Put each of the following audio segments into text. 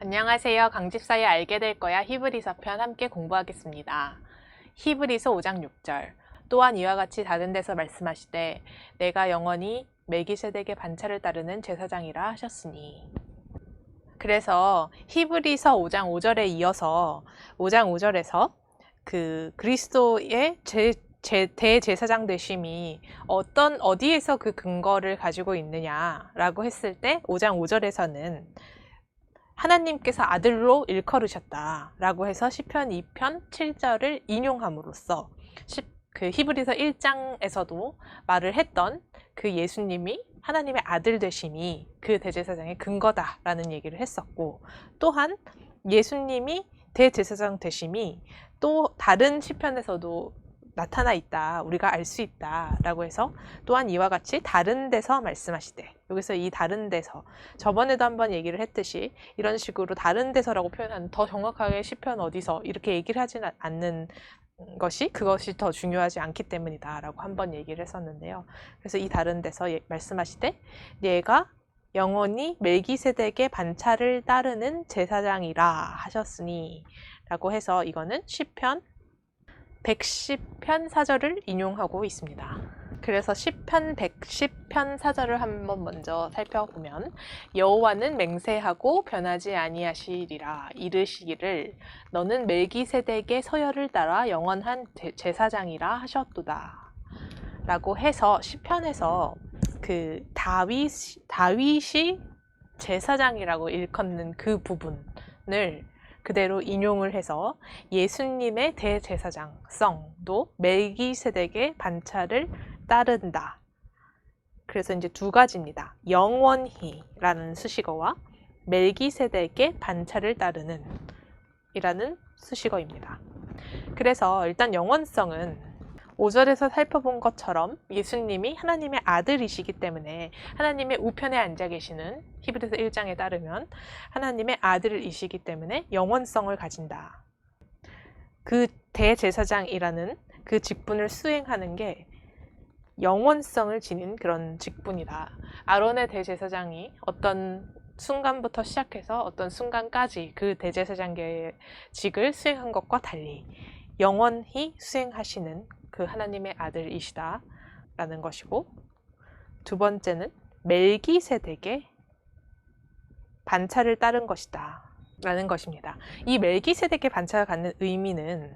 안녕하세요. 강집사의 알게 될 거야 히브리서 편 함께 공부하겠습니다. 히브리서 5장 6절. 또한 이와 같이 다른 데서 말씀하시되 내가 영원히 멜기세덱의 반차를 따르는 제사장이라 하셨으니. 그래서 히브리서 5장 5절에 이어서 5장 5절에서 그 그리스도의 대제사장 되심이 어디에서 그 근거를 가지고 있느냐라고 했을 때 5장 5절에서는 하나님께서 아들로 일컬으셨다 라고 해서 시편 2편 7절을 인용함으로써 그 히브리서 1장에서도 말을 했던 그 예수님이 하나님의 아들 되심이 그 대제사장의 근거다 라는 얘기를 했었고, 또한 예수님이 대제사장 되심이 또 다른 시편에서도 나타나 있다, 우리가 알 수 있다 라고 해서 또한 이와 같이 다른 데서 말씀하시되, 여기서 이 다른 데서, 저번에도 한번 얘기를 했듯이 이런 식으로 다른 데서라고 표현하는, 더 정확하게 시편 어디서 이렇게 얘기를 하지는 않는 그것이 더 중요하지 않기 때문이다 라고 한번 얘기를 했었는데요. 그래서 이 다른 데서 말씀하시되 얘가 영원히 멜기세덱의 반차를 따르는 제사장이라 하셨으니 라고 해서 이거는 시편 110편 4절을 인용하고 있습니다. 그래서 시편 110편 4절을 한번 먼저 살펴보면, 여호와는 맹세하고 변하지 아니하시리라 이르시기를 너는 멜기세덱의 서열을 따라 영원한 제사장이라 하셨도다 라고 해서 시편에서 그 다윗이 제사장이라고 일컫는 그 부분을 그대로 인용을 해서 예수님의 대제사장성도 멜기세덱의 반차를 따른다. 그래서 이제 두 가지입니다. 영원히 라는 수식어와 멜기세덱의 반차를 따르는 이라는 수식어입니다. 그래서 일단 영원성은 5절에서 살펴본 것처럼 예수님이 하나님의 아들이시기 때문에 하나님의 우편에 앉아 계시는, 히브리서 1장에 따르면 하나님의 아들이시기 때문에 영원성을 가진다. 그 대제사장이라는 그 직분을 수행하는 게 영원성을 지닌 그런 직분이다. 아론의 대제사장이 어떤 순간부터 시작해서 어떤 순간까지 그 대제사장계의 직을 수행한 것과 달리 영원히 수행하시는 그 하나님의 아들이시다 라는 것이고, 두 번째는 멜기세덱의 반차를 따른 것이다 라는 것입니다. 이 멜기세덱의 반차가 갖는 의미는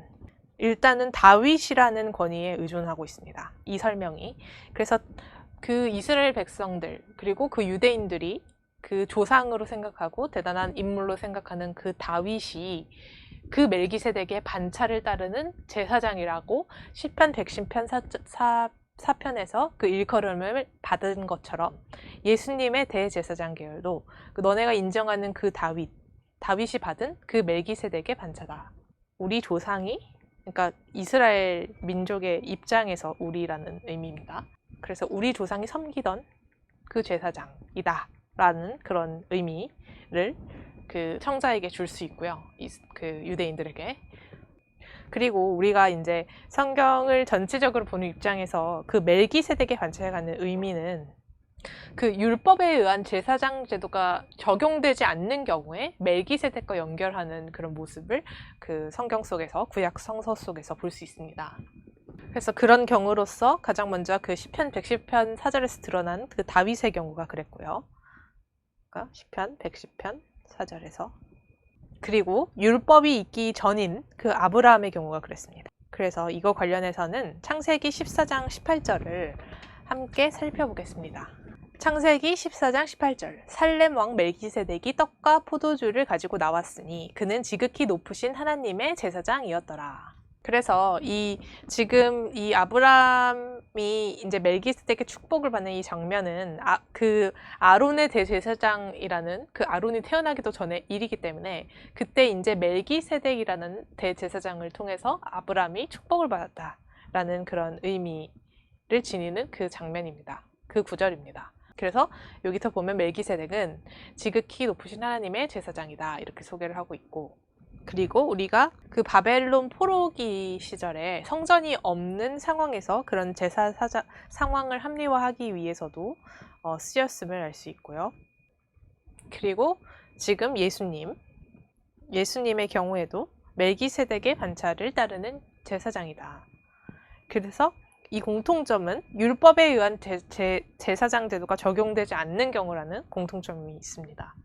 일단은 다윗이라는 권위에 의존하고 있습니다. 이 설명이. 그래서 그 이스라엘 백성들 그리고 그 유대인들이 그 조상으로 생각하고 대단한 인물로 생각하는 그 다윗이 그 멜기세덱의 반차를 따르는 제사장이라고 시편 110편 4편에서 그 일컬음을 받은 것처럼 예수님의 대제사장 계열도 너네가 인정하는 그 다윗이 받은 그 멜기세덱의 반차다. 우리 조상이, 그러니까 이스라엘 민족의 입장에서 우리라는 의미입니다. 그래서 우리 조상이 섬기던 그 제사장이다 라는 그런 의미를 그 청자에게 줄 수 있고요. 그 유대인들에게. 그리고 우리가 이제 성경을 전체적으로 보는 입장에서 그 멜기세덱의 반차에 갖는 의미는 그 율법에 의한 제사장 제도가 적용되지 않는 경우에 멜기세덱과 연결하는 그런 모습을 그 성경 속에서, 구약 성서 속에서 볼 수 있습니다. 그래서 그런 경우로서 가장 먼저 그 시편 110편 4절에서 드러난 그 다윗의 경우가 그랬고요. 그러니까 시편 110편 4절에서. 그리고 율법이 있기 전인 그 아브라함의 경우가 그랬습니다. 그래서 이거 관련해서는 창세기 14장 18절을 함께 살펴보겠습니다. 창세기 14장 18절. 살렘 왕 멜기세덱이 떡과 포도주를 가지고 나왔으니 그는 지극히 높으신 하나님의 제사장이었더라. 그래서 지금 이 아브라함이 이제 멜기세덱의 축복을 받는 이 장면은 그 아론의 대제사장이라는, 그 아론이 태어나기도 전에 일이기 때문에 그때 이제 멜기세덱이라는 대제사장을 통해서 아브라함이 축복을 받았다라는 그런 의미를 지니는 그 장면입니다. 그 구절입니다. 그래서 여기서 보면 멜기세덱은 지극히 높으신 하나님의 제사장이다 이렇게 소개를 하고 있고, 그리고 우리가 그 바벨론 포로기 시절에 성전이 없는 상황에서 그런 제사 상황을 합리화하기 위해서도 쓰였음을 알 수 있고요. 그리고 지금 예수님, 예수님의 경우에도 멜기세덱의 반차를 따르는 제사장이다. 그래서 이 공통점은 율법에 의한 제사장 제도가 적용되지 않는 경우라는 공통점이 있습니다.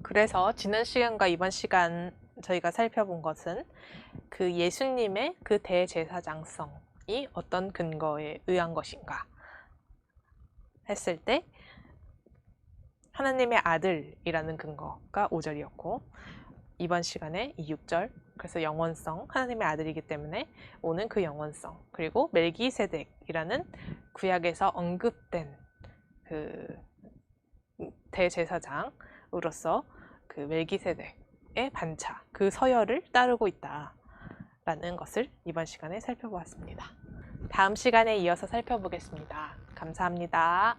그래서 지난 시간과 이번 시간 저희가 살펴본 것은 그 예수님의 그 대제사장성이 어떤 근거에 의한 것인가 했을 때 하나님의 아들이라는 근거가 5절이었고 이번 시간에 이 6절, 그래서 영원성, 하나님의 아들이기 때문에 오는 그 영원성, 그리고 멜기세덱이라는 구약에서 언급된 그 대제사장으로서 그 멜기세덱의 반차, 그 서열을 따르고 있다라는 것을 이번 시간에 살펴보았습니다. 다음 시간에 이어서 살펴보겠습니다. 감사합니다.